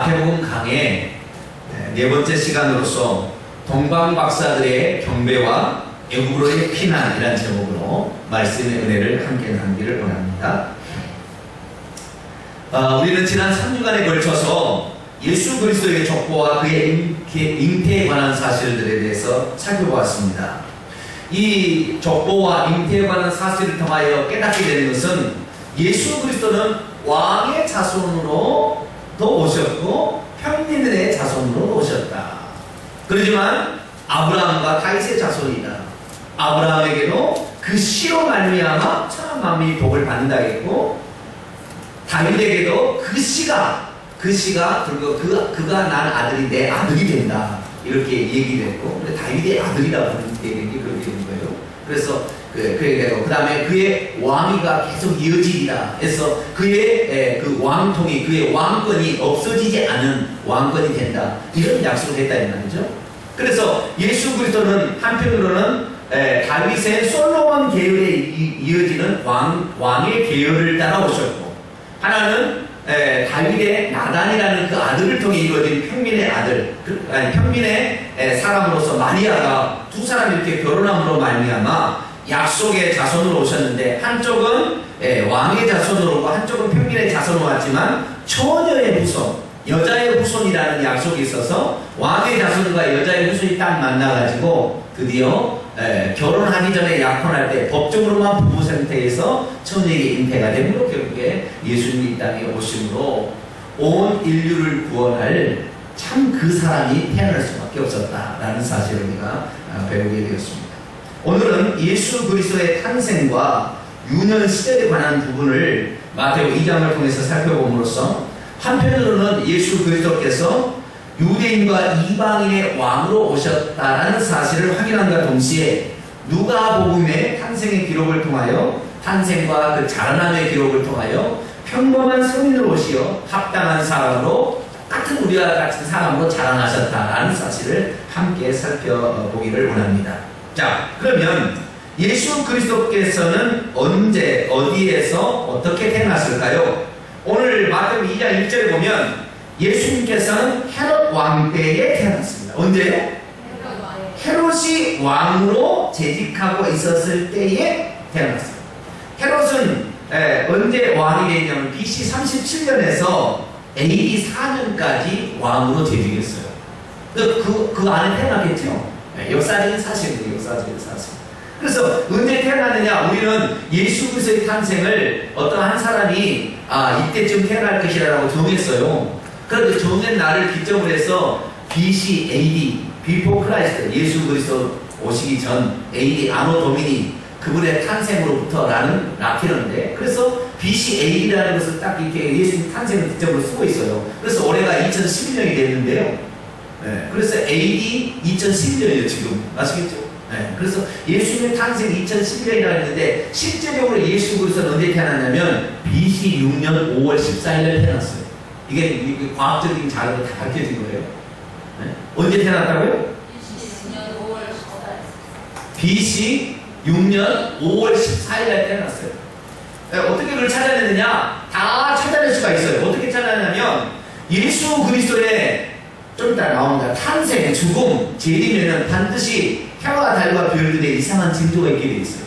마태복음 강의 네 번째 시간으로서 동방박사들의 경배와 애굽으로의 피난이라는 제목으로 말씀의 은혜를 함께 나누기를 원합니다. 우리는 지난 3주간에 걸쳐서 예수 그리스도의 족보와 그의 잉태에 관한 사실들에 대해서 살펴보았습니다. 이 족보와 잉태에 관한 사실을 통하여 깨닫게 되는 것은 예수 그리스도는 왕의 자손으로도 오셨고 평민들의 자손으로 오셨다. 그렇지만 아브라함과 다윗의 자손이다. 아브라함에게도 그 씨로 말미암아 천하 만민이 복을 받는다 했고, 다윗에게도 그 씨가 그리고 그가 난 아들이 내 아들이 된다 이렇게 얘기를 했고, 다윗의 아들이라고 얘기한 게 그렇게 된 거예요. 그래서 그 다음에 그의 왕위가 계속 이어지리라 해서 그의 그 왕통이, 그의 왕권이 없어지지 않은 왕권이 된다, 이런 약속을 했다 이 말이죠. 그래서 예수 그리스도는 한편으로는 다윗의 솔로몬 계열에 이어지는 왕의 계열을 따라오셨고, 하나는 다윗의 나단이라는 그 아들을 통해 이루어진 평민의 아들, 평민의 사람으로서 마리아가 두 사람이 이렇게 결혼함으로 말미암아 약속의 자손으로 오셨는데, 한쪽은 왕의 자손으로 오고 한쪽은 평민의 자손으로 왔지만 처녀의 후손, 여자의 후손이라는 약속이 있어서 왕의 자손과 여자의 후손이 딱 만나가지고 드디어 결혼하기 전에 약혼할 때 법적으로만 부부 상태에서 처녀에게 잉태가 되므로 결국에 예수님이 이 땅에 오심으로 온 인류를 구원할 참 그 사람이 태어날 수밖에 없었다라는 사실을 우리가 배우게 되었습니다. 오늘은 예수 그리스도의 탄생과 유년 시대에 관한 부분을 마태복음 2장을 통해서 살펴봄으로써, 한편으로는 예수 그리스도께서 유대인과 이방인의 왕으로 오셨다라는 사실을 확인함과 동시에 누가복음의 탄생의 기록을 통하여, 탄생과 그 자라남의 기록을 통하여 평범한 성인으로 오시어 합당한 사람으로, 같은 우리와 같은 사람으로 자라나셨다라는 사실을 함께 살펴보기를 원합니다. 자, 그러면 예수 그리스도께서는 언제 어디에서 어떻게 태어났을까요? 오늘 마태복음 2장 1절에 보면 예수님께서는 헤롯 왕 때에 태어났습니다. 언제요? 헤롯이 왕으로 재직하고 있었을 때에 태어났습니다. 헤롯은 언제 왕이 되냐면 BC 37년에서 AD 4년까지 왕으로 재직했어요. 그 안에 태어났겠죠? 역사적인 사실이에요. 역사적인 사실. 그래서 언제 태어났느냐? 우리는 예수 그리스도의 탄생을 어떤 한 사람이 이때쯤 태어날 것이라고 정했어요. 그런데 정한 날을 기점으로 해서 BC, AD, Before Christ, 예수 그리스도 오시기 전, AD, 아노 도미니, 그분의 탄생으로부터라는 라틴어인데, 그래서 BC, AD라는 것을 딱 이렇게 예수님 탄생을 기점으로 쓰고 있어요. 그래서 올해가 2011년이 됐는데요. 그래서 AD 2011년이에요 지금. 아시겠죠? 그래서 예수님의 탄생 2011년이라고 했는데, 실제적으로 예수 그리스도는 언제 태어났냐면 BC 6년 5월 14일에 태어났어요. 이게 과학적인 자료로 다 밝혀진 거예요. 언제 태어났다고요? BC 6년 5월 14일에 태어났어요. 어떻게 그걸 찾아내느냐? 다 찾아낼 수가 있어요. 어떻게 찾아내냐면 예수 그리스도의, 좀 이따 나옵니다, 탄생, 죽음, 재림에는 반드시 해와 달과 별들의 이상한 징조가 있게 되어 있어요.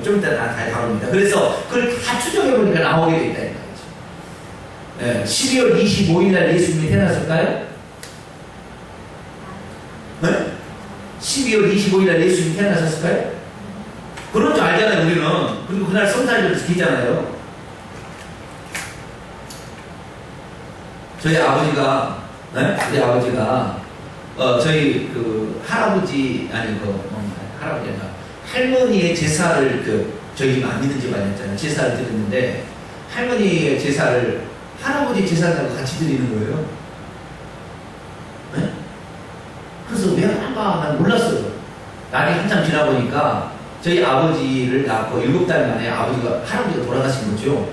좀 이따 다 다룹니다. 그래서 그걸 다 추적해보니까 나오게 되어 있다는 거죠. 12월 25일 날 예수님이 태어났을까요? 네? 12월 25일 날 예수님이 태어나셨을까요? 그런 줄 알잖아요, 우리는. 그리고 그날 성탄절을 지키잖아요. 저희 아버지가, 우리 아버지가, 저희 그 할아버지, 할아버지 아니라 할머니의 제사를 저희 집 안 믿는 집안이었잖아요. 제사를 드렸는데, 할머니의 제사를 할아버지 제사하고 같이 드리는 거예요. 네? 그래서 왜 한가 난 몰랐어요. 날이 한참 지나보니까 저희 아버지를 낳고 7달 만에 할아버지가 돌아가신 거죠.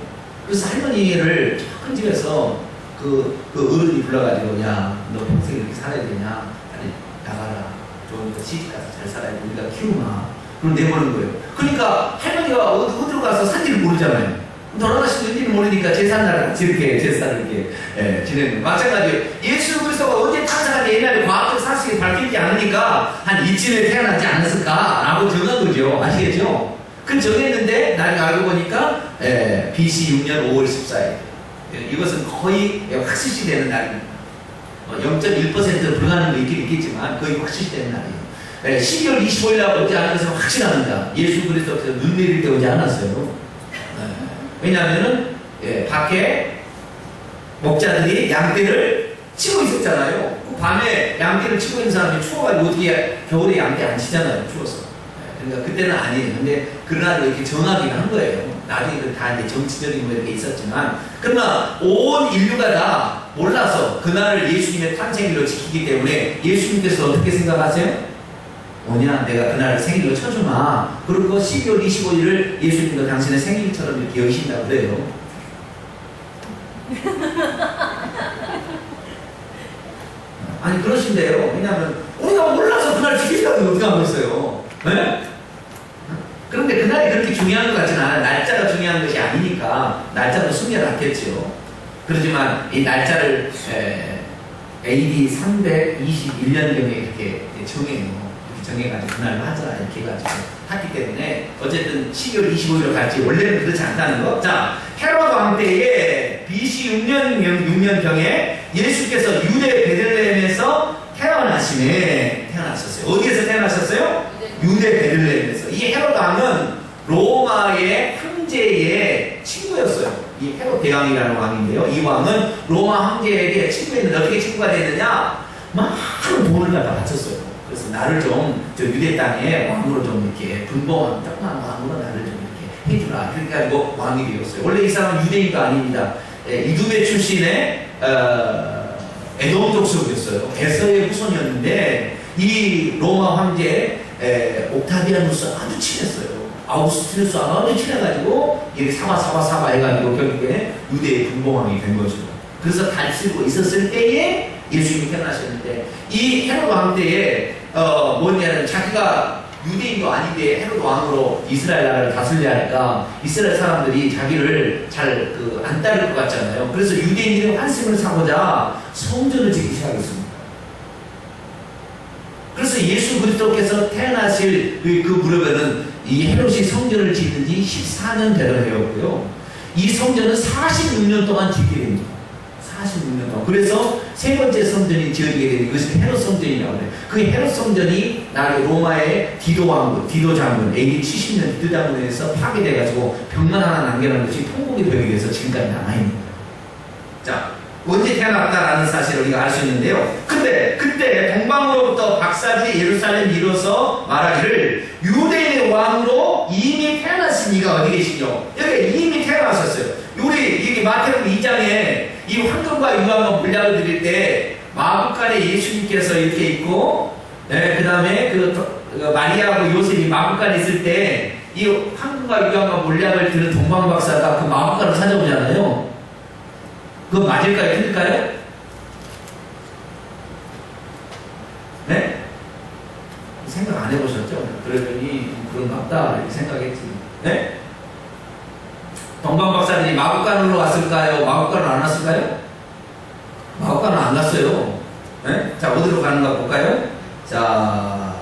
그래서 할머니를 큰 집에서 그 어른이 불러가지고, 야, 너 평생 이렇게 살아야 되냐? 빨리 나가라. 좋으니까 시집가서 잘 살아야 돼. 우리가 키우마. 그럼 내보는 거예요. 그러니까 할머니가 어디로 가서 산지를 모르잖아요. 돌아가시는지 모르니까 제삿날을 같이 이렇게 제사를 이렇게 지내는. 마찬가지로 예수 그리스도가 언제 탄생한지 옛날에 과학적 사실이 밝히지 않으니까 한 이쯤에 태어나지 않았을까라고 정한 거죠. 아시겠죠? 그 정했는데 나중에 알고 보니까 BC 6년 5월 14일. 이것은 거의 확실시 되는 날입니다. 0.1% 불가능한 거 있긴 있겠지만 거의 확실시 되는 날이에요. 12월 25일 날 오지 않은 것은 확실합니다. 예수 그리스도께서 눈 내릴 때 오지 않았어요. 왜냐하면은 밖에 목자들이 양떼를 치고 있었잖아요. 그 밤에 양떼를 치고 있는 사람이 추워가지고 어떻게 겨울에 양떼 안 치잖아요. 추워서. 그러니까 그때는 아니에요. 근데 그날 이렇게 정하긴 한 거예요. 나중에 다 이제 정치적인 뭐 이렇게 있었지만, 그러나 온 인류가 다 몰라서 그날을 예수님의 탄생일로 지키기 때문에 예수님께서 어떻게 생각하세요? 뭐냐, 내가 그날을 생일로 쳐주마. 그리고 12월 25일을 예수님도 당신의 생일처럼 이렇게 여신다고 그래요. 아니, 그러신데요. 왜냐하면 우리가 몰라서 그날 지키려고 어떻게 하고 있어요. 네? 그런데 그날이 그렇게 중요한 것 같지는 않아요. 날짜가 중요한 것이 아니니까 날짜도 숨겨놨겠죠. 그렇지만 이 날짜를 AD 321년경에 이렇게 정해요. 정해가지고 그날 하자 이렇게 해가지고 했기 때문에 어쨌든 12월 25일로 갈지 원래는 그렇지 않다는 거. 자, 헤로드 왕 때에 BC 6년경에 예수께서 유대 베들레헴에서 태어나셨어요. 어디에서 태어나셨어요? 유대 베들레헴에서. 이 헤로드 왕은 로마의 황제의 친구였어요. 이 헤롯 대왕이라는 왕인데요. 이 왕은 로마 황제에게 친구였는데 어떻게 친구가 됐느냐? 많은 돈을 갖다 바쳤어요. 그래서 나를 좀 저 유대 땅에 왕으로 좀 이렇게 분봉한 조그만 왕으로 나를 좀 이렇게 해주라. 그렇게 가지고 왕이 되었어요. 원래 이 사람은 유대인도 아닙니다. 이두메 출신의 에돔 족속이었어요. 에서의 후손이었는데 이 로마 황제 옥타비아누스 아주 친했어요. 아우구스티누스 아주 친해가지고 이렇게 사바 해가지고 결국에 유대의 분봉왕이 된 거죠. 그래서 다스리고 있었을 때에 예수님이 태어나셨는데 이 헤롯 왕 때에 뭐냐면 자기가 유대인도 아닌데 헤롯 왕으로 이스라엘 나라를 다스려야 하니까 이스라엘 사람들이 자기를 잘 안 따를 것 같잖아요. 그래서 유대인들이 환심을 사고자 성전을 짓기 시작했습니다. 그래서 예수 그리스도께서 태어나실 그 무렵에는 이 헤롯이 성전을 짓는 지 14년 되었고요. 이 성전은 46년 동안 짓게 됩니다. 46년 동안. 그래서 세 번째 성전이 지어지게 되는 것이 헤롯 성전이라고 해요. 그 헤롯 성전이 나중에 로마의 디도 왕국, 디도 장군, AD 70년 디도 장군에서 파괴돼가지고 벽만 하나 남겨놓은 것이 통곡의 벽이 돼서 지금까지 남아있는 거예요. 자, 언제 태어났다라는 사실을 우리가 알 수 있는데요. 근데 그때 동방으로부터 박사지 예루살렘 이로서 말하기를 유대인의 왕으로 이미 태어나신 이가 어디 계시뇨? 여기 이미 태어나셨어요. 우리 여기 마태복음 2장에 이 황금과 유황과 물약을 드릴 때 마구간에 예수님께서 이렇게 있고, 그 다음에 마리아하고 요셉이 마구간에 있을 때 이 황금과 유황과 물약을 드는 동방박사가 그 마구간을 찾아오잖아요. 그건 맞을까요? 틀릴까요? 네? 생각 안 해보셨죠? 그러더니 그런가 보다 이렇게 생각했지. 네? 동방박사들이 마구간으로 왔을까요? 마구간으로 안 왔을까요? 마구간으로 안 갔어요. 네? 자, 어디로 가는가 볼까요? 자,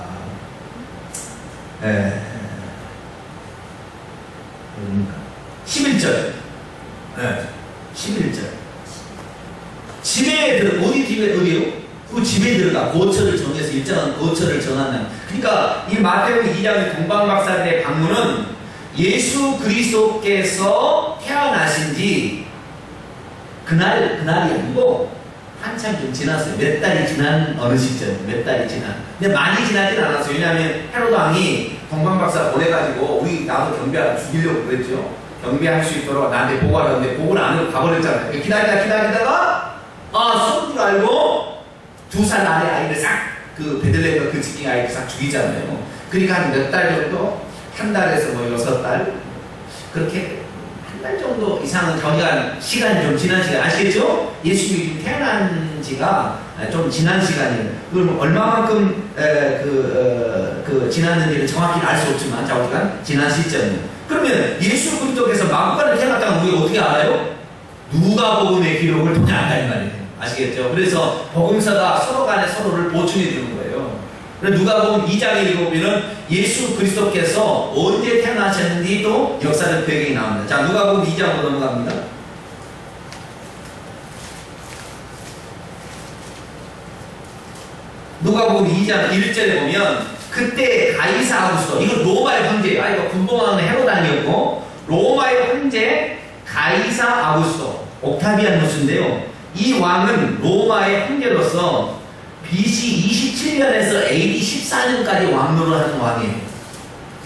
11절. 11절. 집에 어디요? 그 집에 들어가 거처를 정해서 일정한 거처를 정한다는. 그러니까 이 마태복음 2장의 동방박사들의 방문은 예수 그리스도께서 태어나신 지 그날이 아니고 한참 좀 지났어요. 몇 달이 지난 어느 시점, 몇 달이 지난. 근데 많이 지나진 않았어요. 왜냐하면 헤롯 왕이 동방박사 보내가지고 나도 경비하러 죽이려고 그랬죠. 경비할 수 있도록 나한테 보고하라는데 보고를 안 하고 가버렸잖아요. 기다리다가 쏜 줄 알고 2살 아래 아이를 싹 베들레헴 그 지king 아이를 싹 죽이잖아요. 그러니까 한 몇 달 정도, 한 달에서 6달 그렇게 한 달 정도 이상은 시간이 좀 지난 시간 아시겠죠? 예수님이 태어난 지가 좀 지난 시간이에요. 그럼 얼마만큼 지났는지를 정확히 알 수 없지만 자 우리가 지난 시점은 그러면 예수 그리스도께서 만국간을 태어났다는 우리가 어떻게 알아요? 누가복음의 기록을 통해 안다는 말이에요. 아시겠죠? 그래서 복음서가 서로 간에 서로를 보충해 주는 거예요. 누가복음 2장에 읽어보면 예수 그리스도께서 언제 태어나셨는지도 역사적 배경이 나옵니다. 자, 누가복음 2장으로 넘어갑니다. 누가복음 2장 1절에 보면 그때 가이사 아구스도, 이건 로마의 황제예요. 이거 군봉하는 헤롯 아니었고 로마의 황제 가이사 아구스도 옥타비아누스인데요. 이 왕은 로마의 황제로서 BC 27년에서 AD 14년까지 왕노를 하는 왕이에요.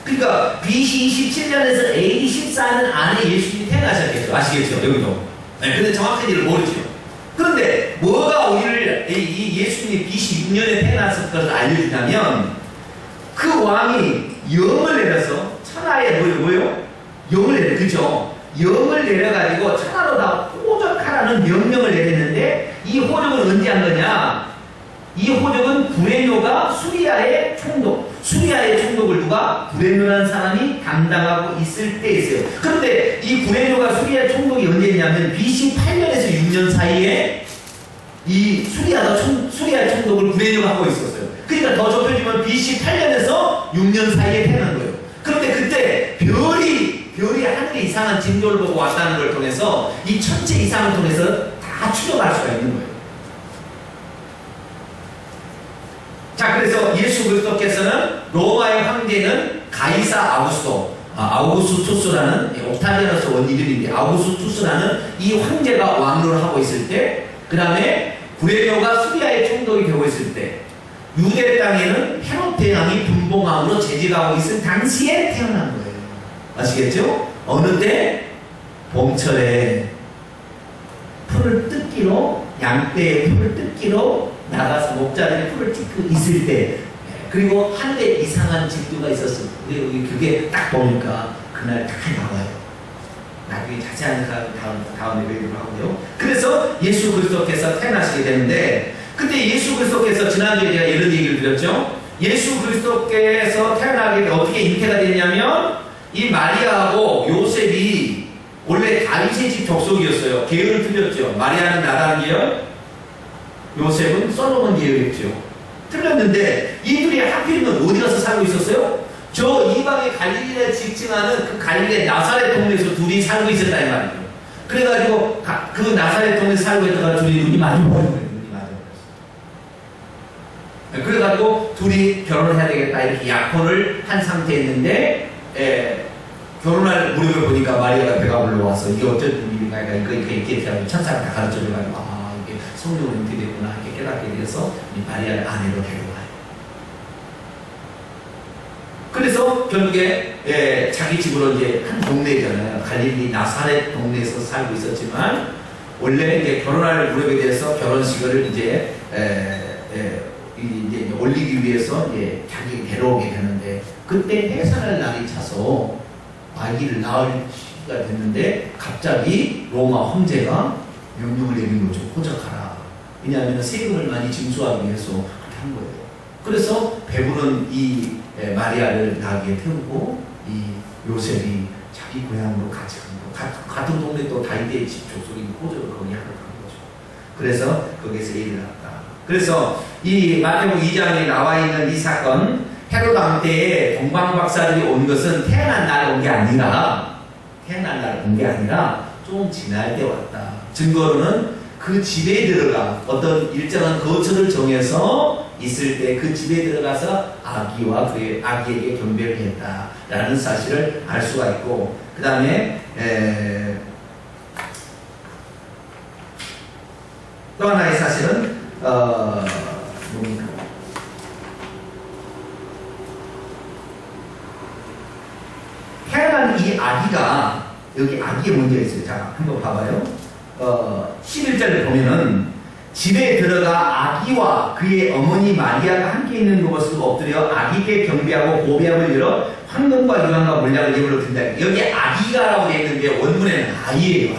그러니까 BC 27년에서 AD 14년 안에 예수님이 태어나셨겠죠. 아시겠죠? 여기도. 네, 근데 정확한지를 모르죠. 그런데 뭐가 우리를 이 예수님이 BC 6년에 태어났을 것을 알려주냐면 그 왕이 영을 내려서 천하에 뭐요? 영을 내려, 그죠? 영을 내려가지고 천하로 다 호적하라는 명령을 내렸는데 이 호적은 언제 한 거냐? 이 호적은 구레뇨가 수리아의 총독을 누가? 구레뇨라는 사람이 담당하고 있을 때 있어요. 그런데 이 구레뇨가 수리아 총독이 언제냐면 BC 8년에서 6년 사이에 이 수리아 총독을 구레뇨가 하고 있었어요. 그러니까 더 좁혀지면 BC 8년에서 6년 사이에 태어난 거예요. 그런데 그때 별이 하늘에 이상한 징조를 보고 왔다는 걸 통해서 이 천체 이상을 통해서 다 추적할 수가 있는 거예요. 자, 그래서 예수 그리스도께서는 로마의 황제는 가이사 아우구스투스라는 옥타비아누스 원 이름인데 아우구스투스라는 이 황제가 왕노를 하고 있을 때, 그 다음에 구레뇨가 수리아의 총독이 되고 있을 때, 유대 땅에는 헤롯 대왕이 분봉함으로 재직하고 있을 당시에 태어난 거예요. 아시겠죠? 어느 때? 봄철에 풀을 뜯기로, 양떼의 풀을 뜯기로 나가서 목자들이 풀을 찢고 있을 때, 그리고 하늘에 이상한 징조가 있었어요. 그게 딱 보니까 그날 딱 나와요. 나중에 자세한 다음에 얘기를 하고요. 그래서 예수 그리스도께서 태어나시게 되는데, 그때 예수 그리스도께서 지난주에 제가 이런 얘기를 드렸죠. 예수 그리스도께서 태어나게 어떻게 잉태가 됐냐면 이 마리아하고 요셉이 원래 다윗의 집 족속이었어요. 계열을 틀렸죠. 마리아는 나단 계열, 요셉은 솔로몬 계열이었죠. 틀렸는데 이들이 하필이면 어디 가서 살고 있었어요? 저 이방의 갈릴리에 직증하는 그 갈릴리 나사렛 동네에서 둘이 살고 있었다 이 말이에요. 그래가지고 그 나사렛 동네에서 살고 있다가 둘이 눈이 마주보는 거예요. 그래가지고 둘이 결혼을 해야 되겠다 이렇게 약혼을 한 상태였는데, 결혼할 무렵을 보니까 마리아가 배가 불러와서 이게 어쩐 일인가, 이렇게 천사가 다 가르쳐줘가지고 이게 성령으로 잉태됐구나 이렇게 깨닫게 돼서 이 마리아를 아내로 데려와요. 그래서 결국에 자기 집으로 이제 한 동네잖아요. 갈릴리 나사렛 동네에서 살고 있었지만 원래 이제 결혼할 무렵에 대해서 결혼식을 이제 올리기 위해서 이제 자기 데려오게 되는데, 그때 해산할 날이 차서 아기를 낳을 시기가 됐는데 갑자기 로마 황제가 명령을 내린 거죠. 호적하라. 왜냐하면 세금을 많이 징수하기 위해서 그렇게 한 거예요. 그래서 배부른 이 마리아를 나귀에 태우고 이 요셉이 자기 고향으로 같이 간 거. 같은 동네 또 다윗의 집 족속인 호적을 거기 하러 간 거죠. 그래서 거기에서 애를 낳았다. 그래서 이 마태복음 2장에 나와 있는 이 사건, 헤롯 왕 때에 동방박사들이 온 것은 태어난 날 온 게 아니라 좀 지날 때 왔다. 증거로는 그 집에 들어가 어떤 일정한 거처를 정해서 있을 때 그 집에 들어가서 아기와 그의 아기에게 경배를 했다라는 사실을 알 수가 있고, 그 다음에 또 하나의 사실은 태어난 이 아기가, 여기 아기에 문제가 있어요. 자, 한번 봐봐요. 11절에 보면은 집에 들어가 아기와 그의 어머니 마리아가 함께 있는 그것을 엎드려 아기께 경배하고 고백을 열어 황금과 유황과 몰약을 예물로 든다. 여기 아기가라고 되어 있는데 원문에는 아이예요.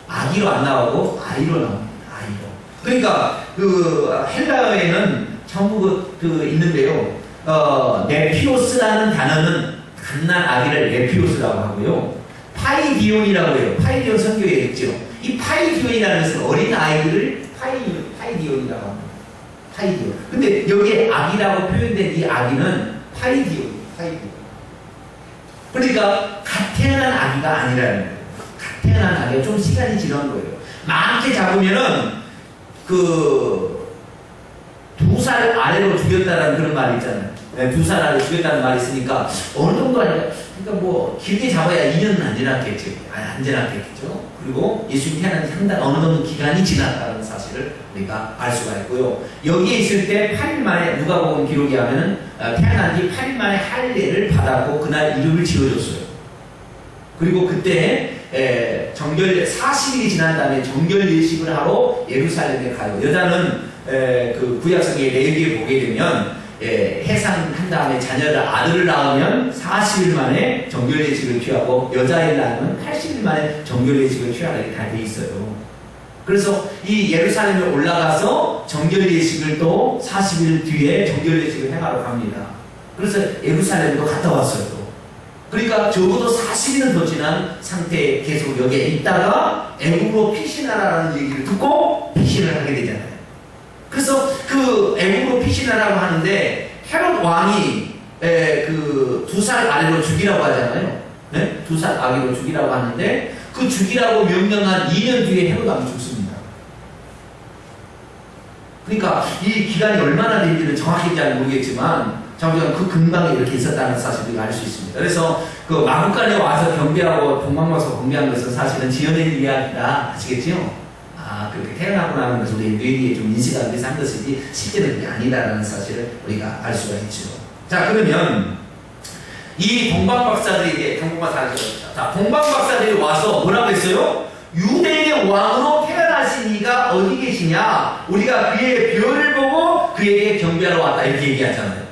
아기로 안 나오고 아이로 나옵니다. 그러니까 그 헬라어에는 전부 그 있는데요. 네피오스라는 단어는 갓난 아기를 에피오스라고 하고요. 파이디온이라고 해요. 파이디온 성경에 있죠. 이 파이디온이라는 것은 어린 아이들을 파이디온이라고 합니다. 파이디온. 근데 여기에 아기라고 표현된 이 아기는 파이디온. 그러니까 갓 태어난 아기가 아니라는 거예요. 갓 태어난 아기가 좀 시간이 지난 거예요. 많게 잡으면은 그 2살 아래로 죽였다라는 그런 말이 있잖아요. 네, 2살 아래로 죽였다는 말이 있으니까 어느 정도 아니라, 그러니까 뭐 길게 잡아야 2년은 안 지났겠죠. 안 지났겠죠. 그리고 예수님 태어난 지 상당 어느 정도 기간이 지났다는 사실을 우리가 알 수가 있고요. 여기에 있을 때 8일 만에 누가복음 기록이 하면은 태어난 지 8일 만에 할례를 받았고 그날 이름을 지어줬어요. 그리고 그때 정결 40일이 지난 다음에 정결 예식을 하러 예루살렘에 가요. 여자는 그 구약성의 레위기에 보게 되면 해산한 다음에 아들을 낳으면 40일 만에 정결 예식을 취하고 여자를 낳으면 80일 만에 정결 예식을 취하게 다 돼 있어요. 그래서 이 예루살렘에 올라가서 정결 예식을 또 40일 뒤에 정결 예식을 행하러 갑니다. 그래서 예루살렘도 갔다 왔어요. 그러니까 적어도 40일은 더 지난 상태에 계속 여기에 있다가 애굽으로 피신하라는 얘기를 듣고 피신을 하게 되잖아요. 그래서 그 애굽으로 피신하라고 하는데 헤롯 왕이 그 2살 아래로 죽이라고 하잖아요. 네? 2살 아기로 죽이라고 하는데 그 죽이라고 명령한 2년 뒤에 헤롯 왕이 죽습니다. 그러니까 이 기간이 얼마나 된지는 정확히 잘 모르겠지만 정작 그 근방에 이렇게 있었다는 사실을 우리가 알 수 있습니다. 그래서 그 마구간에 와서 경배하고 동방마서 경배한 것은 사실은 지어낸 이야기다. 아시겠죠? 그렇게 태어나고 나는 것을 우리 뇌리에 좀 인식하기 위해서 한 것이지 실제는 그게 아니다라는 사실을 우리가 알 수가 있죠. 자, 그러면 이 동방박사들이 자, 동방박사들이 와서 뭐라고 했어요? 유대인의 왕으로 태어나신 이가 어디 계시냐? 우리가 그의 별을 보고 그에게 경배하러 왔다. 이렇게 얘기하잖아요.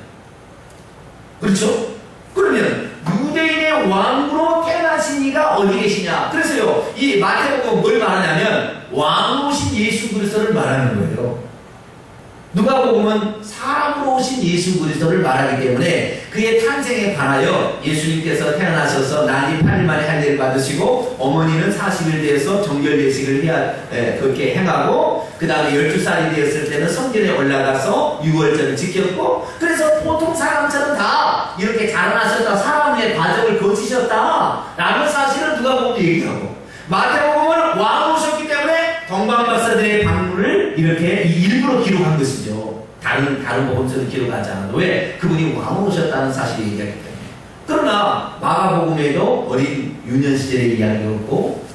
그렇죠? 그러면 유대인의 왕으로 태어나신 이가 어디 계시냐? 그래서요, 이 마태복음 뭘 말하냐면 왕으로 오신 예수 그리스도를 말하는 거예요. 누가복음은 사람으로 오신 예수 그리스도를 말하기 때문에 그의 탄생에 관하여 예수님께서 태어나셔서 난이 8일 만에 할례를 받으시고 어머니는 40일 되어서 정결 예식을 그렇게 행하고 그 다음에 12살이 되었을 때는 성전에 올라가서 유월절을 지켰고 그래서 보통 사람처럼 다 이렇게 자라나셨다, 사람의 과정을 거치셨다 라는 사실을 누가복음도 얘기하고 마태복음은 왕으로 오셨기 때문에 동방박사들의 방문을 이렇게 일부러 기록한 것이죠. 다른 복음서는 기록하지 않아도 왜? 그분이 왕으로 오셨다는 사실을 얘기하기 때문에. 그러나 마가복음에도 어린 유년 시절의 이야기가 없고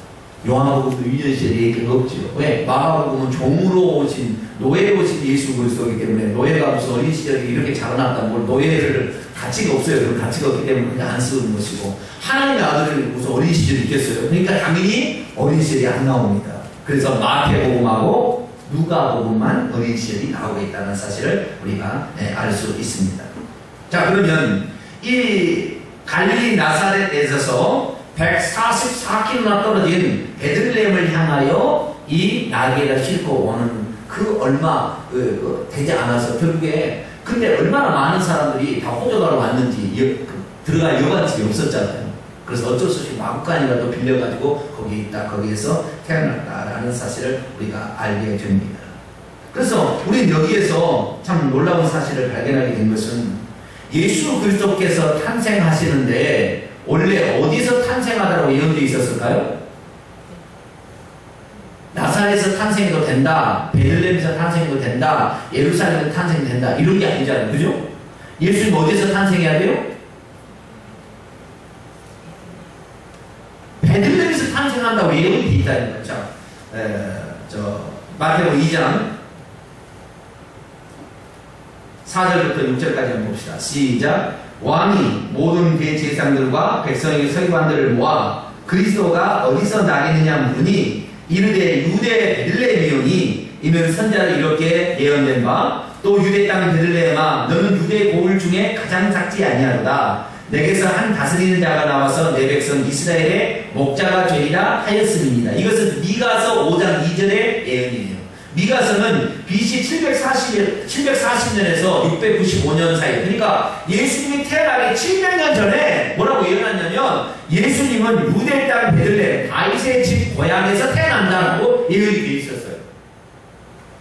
요한복음도 유년 시절의 얘기가 없죠. 왜? 마가복음은 종으로 오신 노예로 오신 예수 그리스도이기 때문에 노예가 무슨 어린 시절에 이렇게 자라났다 뭘 노예를 가치가 없어요. 그런 가치가 없기 때문에 그렇게 안 쓰는 것이고 하나님의 아들을 무슨 어린 시절이 있겠어요. 그러니까 당연히 어린 시절이 안 나옵니다. 그래서 마태복음하고 누가복음만 어린 시절이 나오고 있다는 사실을 우리가 알 수 있습니다. 자, 그러면 이 갈릴리 나사렛에서 144km나 떨어진 베들레헴을 향하여 이 나귀를 싣고 오는 그 얼마 되지 않아서 결국에 근데 얼마나 많은 사람들이 다 호적하러 왔는지 들어갈 여관집이 없었잖아요. 그래서 어쩔 수 없이 마구간이라도 빌려가지고 거기 있다, 거기에서 태어났다라는 사실을 우리가 알게 됩니다. 그래서 우리는 여기에서 참 놀라운 사실을 발견하게 된 것은 예수 그리스도께서 탄생하시는데 원래 어디서 탄생하다라고 예언되어 있었을까요? 나사렛에서 탄생해도 된다, 베들레헴에서 탄생해도 된다, 예루살렘에서 탄생해도 된다 이런 게 아니잖아요. 그죠? 예수님 어디서 탄생해야 돼요? 베들레헴에서 탄생한다고 예언이 되어 있다는 거죠. 마태복음 2장 4절부터 6절까지 한번 봅시다. 시작. 왕이 모든 대제사장들과 백성의 서기관들을 모아 그리스도가 어디서 나겠느냐 물으니 이르되 유대 베들레헴이오니 이는 선자를 이렇게 예언된 바 또 유대 땅 베들레헴아 너는 유대 고을 중에 가장 작지 아니하도다. 내게서 한 다스리는 자가 나와서 내 백성 이스라엘의 목자가 되리라 하였음이니라. 이것은 미가서 5장 2절의 예언이에요. 미가서는 BC 740년에서 695년 사이, 그러니까 예수님이 태어나기 700년 전에 뭐라고 예언했냐면 예수님은 유대 땅 베들레헴 다윗의 집 고향에서 태어난다고 예언이 되어 있었어요.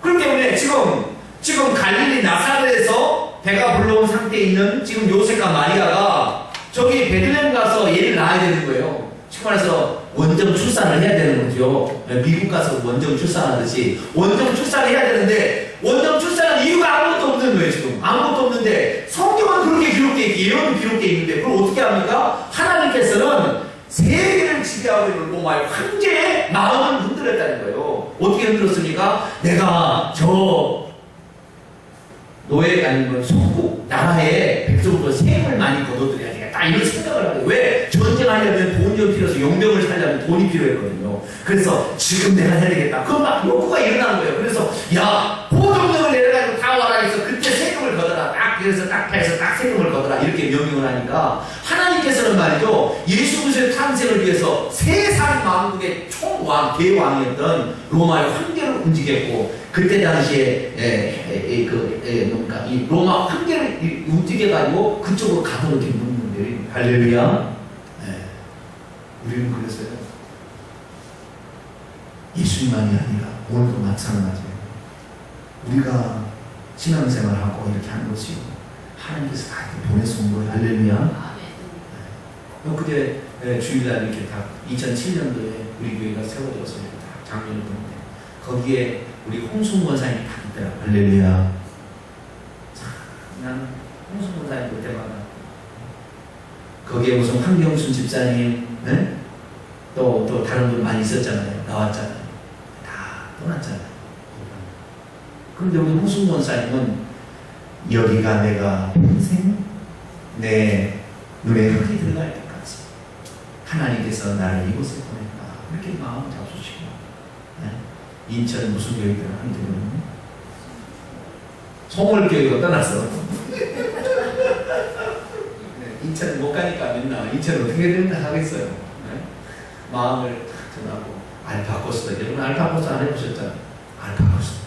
그렇기 때문에 지금 갈릴리 나사렛에서 배가 불러온 상태에 있는 지금 요셉과 마리아가 저기 베들레헴 가서 얘를 낳아야 되는 거예요. 즉 말해서 원정 출산을 해야 되는 거죠. 미국 가서 원정 출산하듯이 원정 출산을 해야 되는데 원정 출산한 이유가 아무것도 없는 거예요. 지금 아무것도 없는데 성경은 그렇게 기록되어 있고 예언은 기록되어 있는데 그걸 어떻게 합니까? 하나님께서는 세계를 지배하고 있는 로마의 황제의 마음을 흔들었다는 거예요. 어떻게 흔들었습니까? 내가 저 노예 아니면 소국 나라의 백성으로 세금을 많이 걷어들여야 되겠다 이런 생각을 하거든요. 왜? 전쟁하려면 돈이 필요해서 용병을 살려면 돈이 필요했거든요. 그래서 지금 내가 해야 되겠다. 그럼 막 욕구가 일어나는 거예요. 그래서 야 보정령을 내려가지고 다 와라 해서 그때 세금을 걷어라. 딱 그래서 딱 해서 딱 세금을 걷어라 이렇게 명령을 하니까 하나님께서는 말이죠 예수 그리스도의 탄생을 위해서 세상 만국의 총왕 대왕이었던 로마의 황제를 움직였고 그때 당시에 뭔가 이 로마 황제를 움직여가지고 그쪽으로 가도록 된 분들이 할렐루야. 우리는 그랬어요. 예수님만이 아니라 오늘도 마찬가지예요. 우리가 신앙생활하고 이렇게 하는 것이 하나님께서 다 보내서 거예요. 할렐루야. 그때 주일날 이렇게 다 2007년도에 우리 교회가 세워져서 다 장면을 보는데 거기에 우리 홍순 권사님이 다 있더라. 할렐루야. 난 홍순 권사님 볼 때마다 거기에 무슨 황경순 집사님, 네? 또 다른 분 많이 있었잖아요. 나왔잖아요. 다 떠났잖아요. 그런데 우리 홍순 권사님은 여기가 내가 평생 내 눈에 흙이 들어갈 때까지 하나님께서 나를 이곳에 보냈다. 그렇게 마음 잡수시고 인천 무슨 교회들 하는 데는 송월교회가 떠났어. 인천 못 가니까 맨날 인천 어떻게 된다 하겠어요. 마음을 전하고 알파고스 여러분 알파고스 안 해보셨잖아요. 알파고스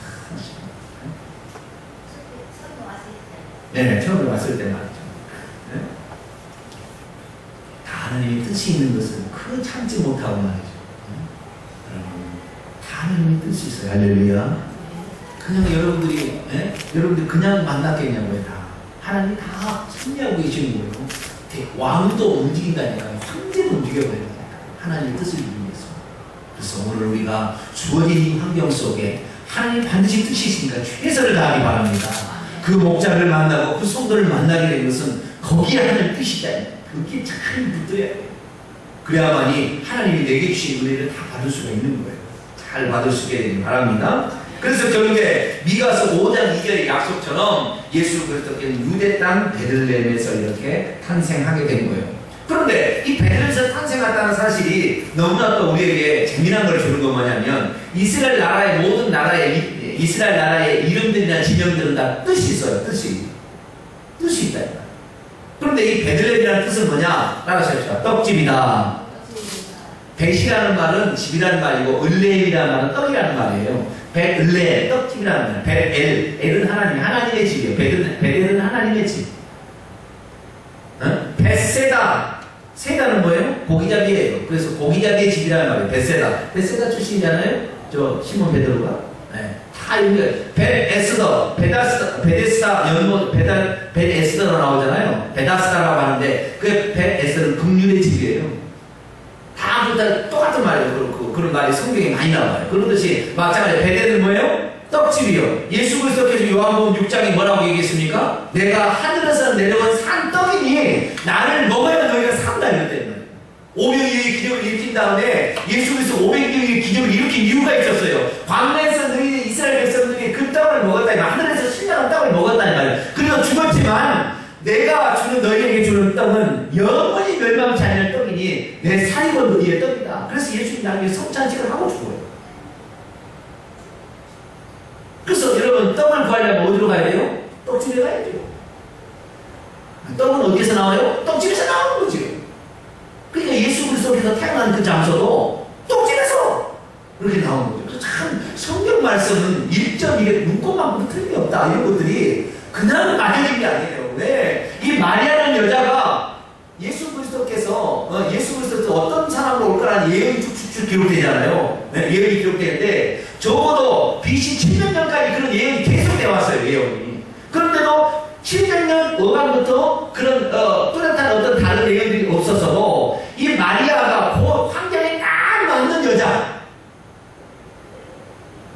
네, 처음에 왔을 때 말이죠. 다 하나님의 뜻이 있는 것은 그 참지 못하고 말이죠. 다 하나님의 뜻이 있어요. 할렐루야. 그냥 여러분들 그냥 만났겠냐고요. 다 하나님이 다 참여하고 계시는 거예요. 왕도 움직인다니까 황제도 움직여버린다니까 하나님의 뜻을 이루기 위해서. 그래서 오늘 우리가 주어진 이 환경 속에 하나님 반드시 뜻이 있으니까 최선을 다하기 바랍니다. 그 목자를 만나고 그 성도를 만나게 된 것은 거기에 하나님 뜻이 있다니까 그게 잘 붙어야 돼요. 그래야만이 하나님이 내게 주신 은혜를 다 받을 수가 있는 거예요. 잘 받을 수 있게 되기 바랍니다. 그래서 결국에 미가서 5장 2절의 약속처럼 예수 그리스도께는 유대 땅 베들레헴에서 이렇게 탄생하게 된 거예요. 그런데 이 베들레헴에서 탄생했다는 사실이 너무나 또 우리에게 재미난 걸 주는 건 뭐냐면 이스라엘 나라의 모든 나라의 이스라엘 나라의 이름들이나 지명들은 다 뜻이 있어요. 뜻이 있다. 그런데 이 베들레헴이라는 뜻은 뭐냐? 따라하십시오. 떡집이다. 벳이라는 말은 집이라는 말이고 을레헴이라는 말은 떡이라는 말이에요. 벳을레 떡집이라는 말. 벳엘은 하나님의 집이에요. 벳엘은 하나님의 집. 벳세다. 세다는 뭐예요? 고기잡이에요. 그래서 고기잡이의 집이라는 말이에요. 벳세다 출신이잖아요. 저 시몬 베드로가. 네. 다 이게 베데스다 연못 베데스다로 나오잖아요. 베다스다라고 하는데 그 베데스다는 긍휼의 집이에요. 다 똑같은 말이에요. 그런 말이 성경에 많이 나와요. 그러듯이 마찬가지로 베델은 뭐예요? 떡집이요. 예수 그리스도께서 요한복음 6장에 뭐라고 얘기했습니까? 내가 하늘에서 내려온 산 떡이니 나를 먹어야 너희가 산다 이랬대요. 500일의 기적을 일으킨 다음에 예수 그리스도 500일의 기적을 일으킨 이유가 있었어요. 광야에서 너희 이스라엘 백성들이 그 떡을 먹었다니 하늘에서 신령한 떡을 먹었다니 말이에요. 그래서 죽었지만 내가 주는 너희에게 주는 떡은 영원히 멸망치 않는 떡이니 내 살이고 너희의 떡이다. 그래서 예수님이 나에게 성찬식을 하고 죽어요. 그래서 여러분 떡을 구하려면 어디로 가야 돼요? 떡집에 가야죠. 떡은 어디에서 나와요? 떡집에서 나오는 거지. 그러니까 예수 그리스도께서 태어난 그 장소도 떡집에서 그렇게 나오는 거죠. 참 성경이 말씀은 1.2에 문구만큼 틀림이 없다. 이런 것들이 그냥 맞아진 게 아니에요. 왜? 이 마리아라는 여자가 예수 그리스도께서 어떤 사람으로 올 거라는 예언이 쭉쭉쭉 기록되잖아요. 네? 예언이 기록되는데 적어도 BC 700년까지 그런 예언이 계속되어 왔어요. 예언이. 그런데도 700년 어간부터 그런 뚜렷한 어떤 다른 예언들이 없어서도 이 마리아가 그 환경에 딱 맞는 여자,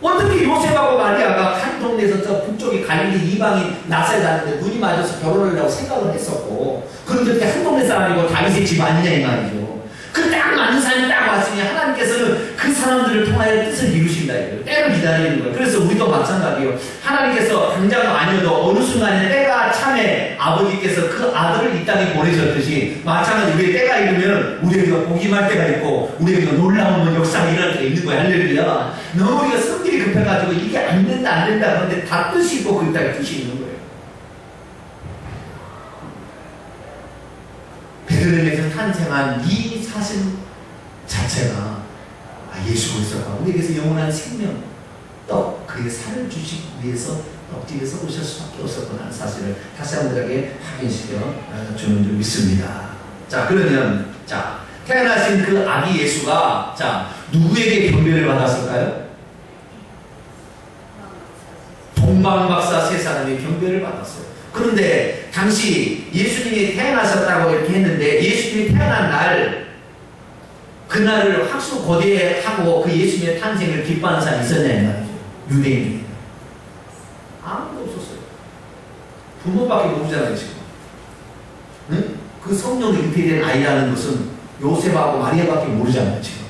어떻게 요셉하고 마리아가 한 동네에서 저 북쪽에 갈릴리 이방인 나사렛 사는데 눈이 맞아서 결혼을 하려고 생각을 했었고, 그런데 어떻게 한 동네 사람이고 다윗의 집 아니냐 이 말이죠. 그 딱 맞는 사람이 딱 왔으니 하나님께서는 그 사람들을 통하여 뜻을 이루신다 이거예요. 때를 기다리는 거예요. 그래서 우리도 마찬가지예요. 하나님께서 당장 아니어도 어느 순간에 때가 참에 아버지께서 그 아들을 이 땅에 보내셨듯이, 마찬가지로 우리의 때가 이르면 우리에게 복임할 때가 있고 우리에게 놀라운 역사가 일어날 때가 있는 거예요. 할렐루야. 너무 우리가 성질이 급해가지고 이게 안 된다 그런데 다 뜻이 있고 그 땅에 뜻이 있는 거예요. 베들레헴에서 탄생한 이 사실 자체가 예수 그리스도가 우리에게서 영원한 생명, 떡, 그의 살을 주시기 위해서 떡집에서 오실 수밖에 없었구나 하는 사실을 다시 한번 우리에게 확인시켜 주는 줄 믿습니다. 자, 그러면 태어나신 그 아기 예수가 누구에게 경배를 받았을까요? 동방박사 세 사람이 경배를 받았어요. 그런데 당시 예수님이 태어나셨다고 이렇게 했는데, 예수님이 태어난 날, 그날을 학수고대하고 그 예수님의 탄생을 기뻐하는 사람이 있었냐 이 말이죠. 유대인들이. 아무도 없었어요. 부모밖에 모르잖아요 지금. 응? 그 성령이 잉태된 아이라는 것은 요셉하고 마리아밖에 모르잖아요 지금.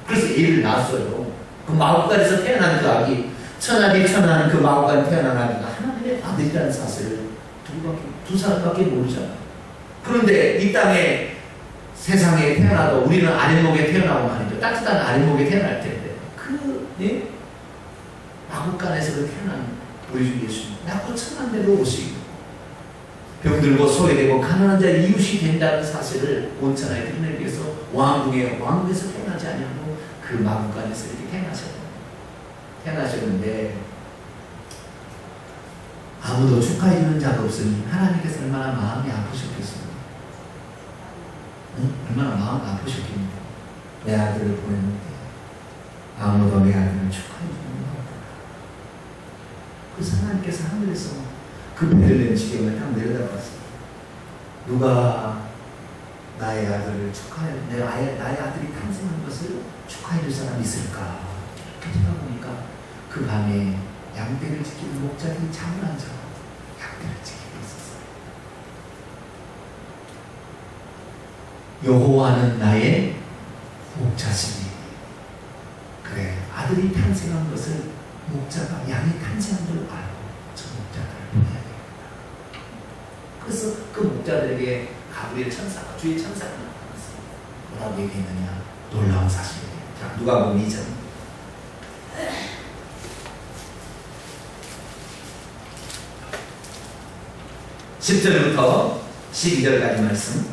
그래서 애를 낳았어요. 그 마구간에서 태어난 그 아기, 천하디 천한 그 마구간에 태어난 아기가 하나님의 아들이라는 사실을 두 사람밖에 모르잖아요. 그런데 이 땅에 세상에 태어나도 우리는 아랫목에 태어나고 말이죠. 따뜻한 아랫목에 태어날 텐데 마구간에서 태어난 우리 주 예수님, 낳고 천한 데로 오시고 병들고 소외되고 가난한 자 이웃이 된다는 사실을 온천하에 드러내기 위해서 왕국에서 태어나지 않냐고 그 마구간에서 이렇게 태어나셨는데 아무도 축하해주는 자가 없으니 하나님께서 얼마나 마음이 아프셨겠습니까? 응? 얼마나 마음이 아프셨겠는데 내 아들을 보냈는데 아무도 내 아들을 축하해주는 것 같다. 그래서 하나님께서 하늘에서 그 베들레헴 지경을 딱 내려다봤어요. 누가 나의 아들을 나의 아들이 탄생한 것을 축하해줄 사람이 있을까? 이렇게 생각해보니까 그 밤에 양떼를 지키는 목자들이 잠을 안 자고 양떼를 지키고 있었어요. 여호와는 나의 목자시니. 그래, 아들이 탄생한 것을 목자가 양이 탄생한 줄 알고 저 목자들을 보내야 되겠다. 그래서 그 목자들에게 가브리엘 천사가, 주의 천사가 나타났어요. 뭐라고 얘기했느냐? 놀라운 사실이에요. 자, 누가복음 2장 10절부터 12절까지 말씀.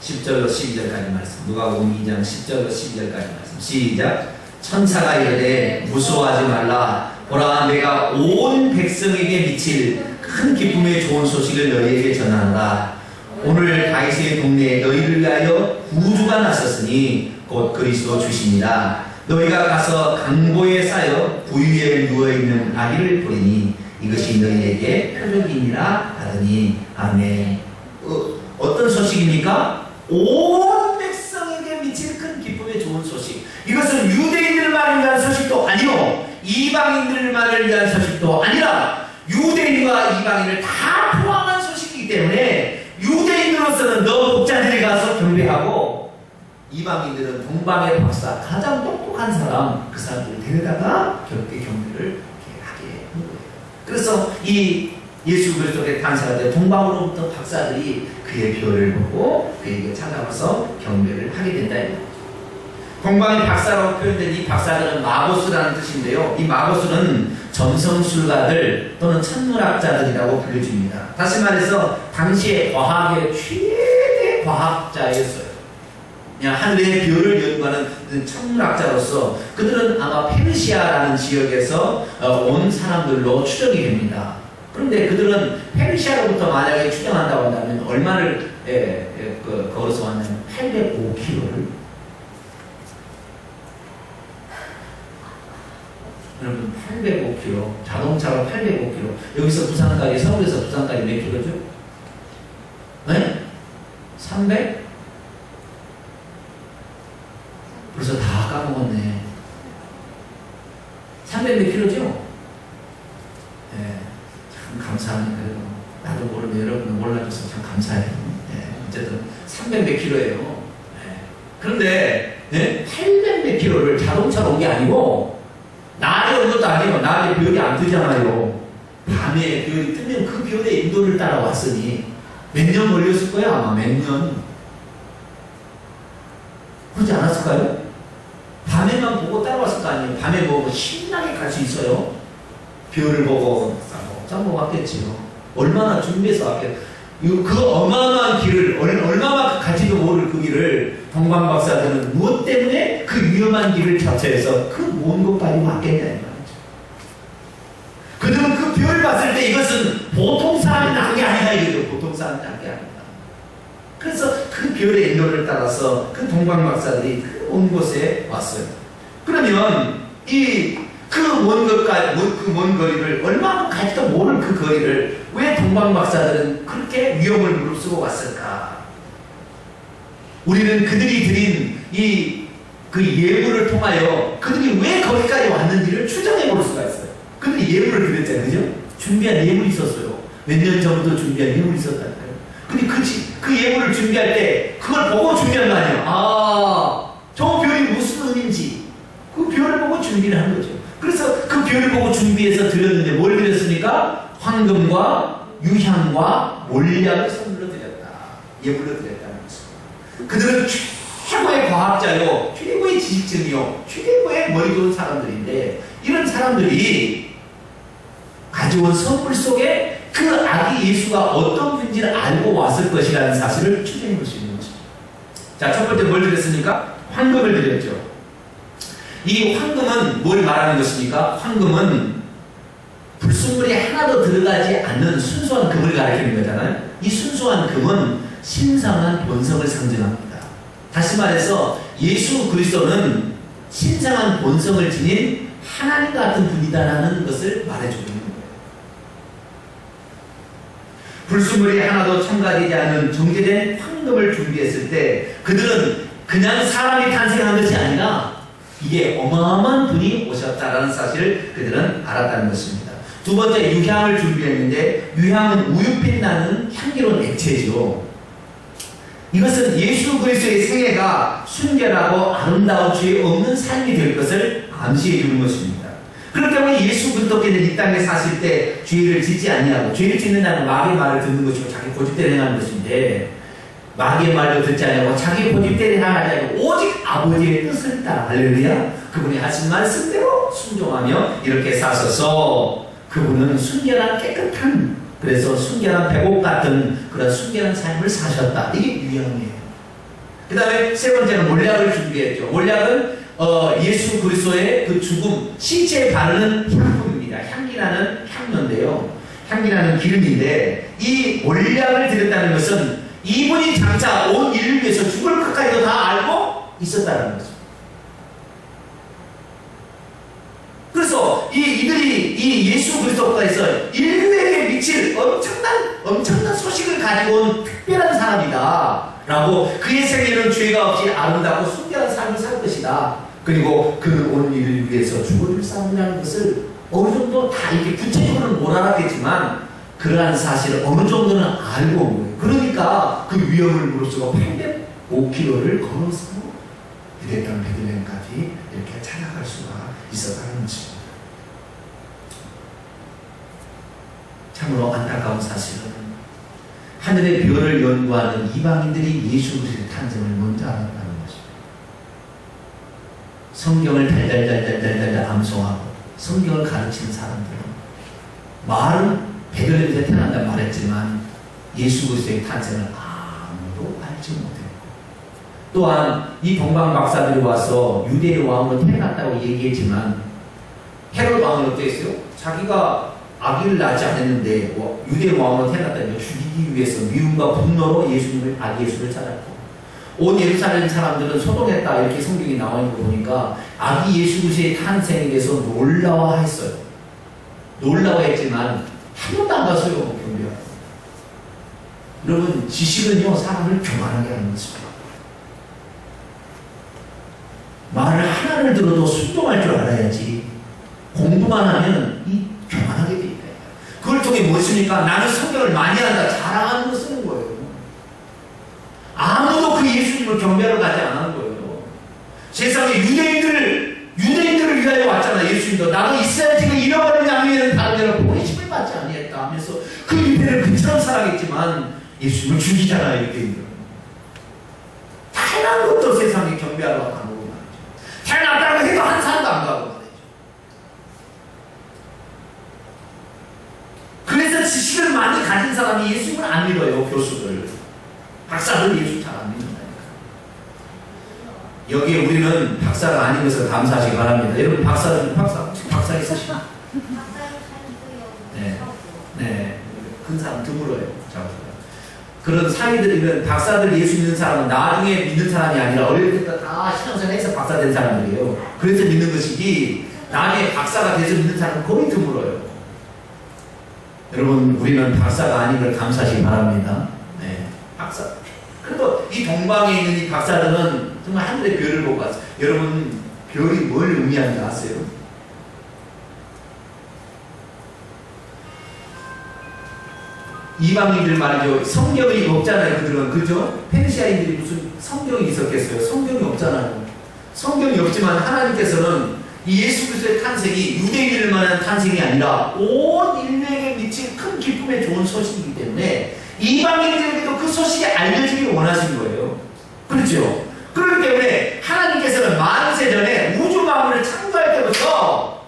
10절로 12절까지 말씀. 누가복음 2장 10절로 12절까지 말씀. 시작. 천사가 이르되 무서워하지 말라. 보라, 내가 온 백성에게 미칠 큰 기쁨의 좋은 소식을 너희에게 전하노라. 오늘 다윗의 동네에 너희를 위하여 구주가 나섰으니 곧 그리스도 주시니라. 너희가 가서 강보에 쌓여 부위에 누워있는 아기를 보리니 이것이 너희에게 표적이니라 하더니 아멘. 어떤 소식입니까? 온 백성에게 미칠 큰 기쁨의 좋은 소식. 이것은 유대인들만을 위한 소식도 아니요, 이방인들만을 위한 소식도 아니라 유대인과 이방인을 다 포함한 소식이기 때문에 유대인으로서는 너 목자들이 가서 경배하고, 이방인들은 동방의 박사, 가장 똑똑한 사람, 그 사람들을 데려다가 경배를 하게 한 거예요. 그래서 이 예수 그리스도의 탄생할 때 동방으로부터 박사들이 그의 별을 보고 그에게 찾아와서 경배를 하게 된다. 동방의 박사라고 표현된 이 박사들은 마고스라는 뜻인데요. 이 마고스는 점성술가들 또는 천문학자들이라고 불려집니다. 다시 말해서 당시의 과학의 최대 과학자였어요. 하늘의 별을 연구하는 천문학자로서 그들은 아마 페르시아라는 지역에서 온 사람들로 추정이 됩니다. 그런데 그들은 페르시아로부터 만약에 추정한다고 한다면 얼마를 걸어서 왔냐면 805km를, 여러분 805km, 자동차로 805km, 여기서 부산까지, 서울에서 부산까지 몇 킬로죠? 네? 300? 벌써 다 까먹었네. 300 몇 킬로죠? 네, 참 감사합니다. 그래도 나도 모르면 여러분 몰라줘서 참 감사해요. 네, 어쨌든 300 몇 킬로예요. 네. 그런데 800 몇 킬로를 자동차로 온 게 아니고 날에 온 것도 아니에요. 날에 별이 안 뜨잖아요. 밤에 별이 뜨면 그 별의 인도를 따라왔으니 몇 년 걸렸을 거야. 아마 몇 년. 그러지 않았을까요? 밤에만 보고 따라왔을 거 아니에요. 밤에 보고 신나게 갈 수 있어요. 별을 보고 짬보 왔겠지요. 얼마나 준비해서 왔겠어요. 그 어마어마한 길을, 얼마나 갈지도 모를 그 길을 동방 박사들은 무엇 때문에 그 위험한 길을 자처해서 그 먼 곳까지 왔겠냐 이 말이죠. 그들은 그 별을 봤을 때 이것은 보통 사람이 난 게 아니다 이거죠. 보통 사람이 난 게 아니다. 그래서 그 별의 인도를 따라서 그 동방 박사들이 그 먼 곳에 왔어요. 그러면 그 먼 거리를 얼마나 갈지도 모를 그 거리를 왜 동방 박사들은 그렇게 위험을 무릅쓰고 왔을까? 우리는 그들이 드린 그 예물을 통하여 그들이 왜 거기까지 왔는지를 추정해 볼 수가 있어요. 그들이 예물을 드렸잖아요. 그죠? 준비한 예물이 있었어요. 몇 년 전부터 준비한 예물이 있었다니까요. 근데 그 예물을 준비할 때 그걸 보고 준비한 거 아니에요. 저 별이 무슨 의미인지 그 별을 보고 준비를 한 거죠. 그래서 그 별을 보고 준비해서 드렸는데 뭘 드렸습니까? 황금과 유향과 몰약을 선물로 드렸다. 예물로 드렸다는 거죠. 그들은 최고의 과학자요, 최고의 지식층이요, 최고의 머리 좋은 사람들인데 이런 사람들이 가져온 선물 속에 그 아기 예수가 어떤 분인지를 알고 왔을 것이라는 사실을 추정해 볼 수 있는 것이죠. 자, 첫 번째 뭘 드렸습니까? 황금을 드렸죠. 이 황금은 뭘 말하는 것입니까? 황금은 불순물이 하나도 들어가지 않는 순수한 금을 가리키는 거잖아요. 이 순수한 금은 신성한 본성을 상징합니다. 다시 말해서 예수 그리스도는 신성한 본성을 지닌 하나님 같은 분이다라는 것을 말해주고 있는 거예요. 불순물이 하나도 첨가되지 않은 정제된 황금을 준비했을 때 그들은 그냥 사람이 탄생한 것이 아니라 이게 어마어마한 분이 오셨다라는 사실을 그들은 알았다는 것입니다. 두 번째, 유향을 준비했는데 유향은 우유빛 나는 향기로운 액체죠. 이것은 예수 그리스도의 생애가 순결하고 아름다운 죄 없는 삶이 될 것을 암시해 주는 것입니다. 그렇기 때문에 예수 그리스도께는 이 땅에 사실 때 죄를 짓지 아니하고, 죄를 짓는다는 마귀의 말을 듣는 것이고 자기 고집대로 행하는 것인데, 마귀의 말도 듣지 아니하고 자기 고집대로 행하지 아니하고 오직 아버지의 뜻을 따라, 할렐루야, 그분이 하신 말씀대로 순종하며 이렇게 사셔서 그분은 순결한 깨끗한, 그래서 순결한 백옥 같은 그런 순결한 삶을 사셨다. 이게 유형이에요. 그 다음에 세 번째는 몰약을 준비했죠. 몰약은 예수 그리스도의 그 죽음, 신체에 바르는 향품입니다. 향기나는 향료인데요. 향기나는 기름인데, 이 몰약을 드렸다는 것은 이분이 장차 온 인류를 위해서 죽을 끝까지도 다 알고 있었다는 거죠. 그래서 이들이 이 예수 그리스도께서 인류에게 미칠 엄청난 소식을 가지고 온 특별한 사람이다 라고, 그의 생애는 죄가 없이 아름답고 순결한 삶을 살 것이다, 그리고 그는 온 인류를 위해서 죽음을 싸운다는 것을 어느 정도 다 이렇게 구체적으로는 못 알았겠지만 그러한 사실을 어느 정도는 알고 온 거예요. 그러니까 그 위험을 무릅쓰고 805km를 걸어서 유대땅 베들레헴까지 이렇게 찾아갈 수가 있었다는 것입니다. 참으로 안타까운 사실은 하늘의 별을 연구하는 이방인들이 예수 그리스도의 탄생을 먼저 알았다는 것입니다. 성경을 달달달달달달 암송하고 성경을 가르치는 사람들은 말은 베들레헴에서 태어난다 말했지만 예수 그리스도의 탄생을 아무도 알지 못했고, 또한 이 동방 박사들이 와서 유대의 왕으로 태어났다고 얘기했지만 헤롯 왕은 어땠어요? 자기가 아기를 낳지 않았는데 유대의 왕으로 태어났다는 죽이기 위해서 미움과 분노로 아기 예수를 찾았고, 온 예루살렘 사람들은 소동했다 이렇게 성경이 나와 있는 거 보니까 아기 예수 그리스도의 탄생에 대해서 놀라워했어요. 놀라워했지만 한 번도 안 봤어요. 경비가. 여러분, 지식은요 사람을 교만하게 하는 것입니다. 말을 하나를 들어도 순종할 줄 알아야지. 공부만 하면 교만하게 돼 있다. 그걸 통해 무엇입니까? 나는 성경을 많이 한다, 자랑하는 거 쓰는 거예요. 아무도 그 예수님을 경배하러 가지 않은 거예요. 세상에 유대인들을 위하여 왔잖아. 예수님도 나도 이스라엘 지금 잃어버린 장면을 다른 데로 보고 힘을 받지 아니했다 하면서 그 유대를 그처럼 사랑했지만 예수님을 죽이잖아요. 유대인들은. 다양한 것도 세상에 경배하러 가는 거고 말이죠. 태어났다고 해도 한 사람도 안 가고 말이죠. 그래서 지식을 많이 가진 사람이 예수님을 안 믿어요. 교수들, 박사들 예수 잘 안 믿는다니까. 여기에 우리는 박사가 아닌 것을 감사하시기 바랍니다. 여러분 박사 있으시죠? 네, 큰 사람 드물어요. 그런 사이들이면 박사들 예수 믿는 사람은 나중에 믿는 사람이 아니라 어릴 때부터 다 신앙생활해서 박사 된 사람들이에요. 그래서 믿는 것이지 나중에 박사가 돼서 믿는 사람은 거의 드물어요. 여러분, 우리는 박사가 아닌 걸 감사하시기 바랍니다. 네, 박사. 그래도 이 동방에 있는 이 박사들은 정말 하늘의 별을 보고 왔어요. 여러분, 별이 뭘 의미하는지 아세요? 이방인들 말이죠. 성경이 없잖아요. 그들은. 그죠? 페르시아인들이 무슨 성경이 있었겠어요? 성경이 없잖아요. 성경이 없지만 하나님께서는 이 예수 그리스도의 탄생이 유대인들만한 탄생이 아니라 온 인류에게 미친 큰 기쁨의 좋은 소식이기 때문에 이방인들에게도 그 소식이 알려지기를 원하신 거예요. 그렇죠? 그렇기 때문에 하나님께서는 만세 전에 우주 만물을 창조할 때부터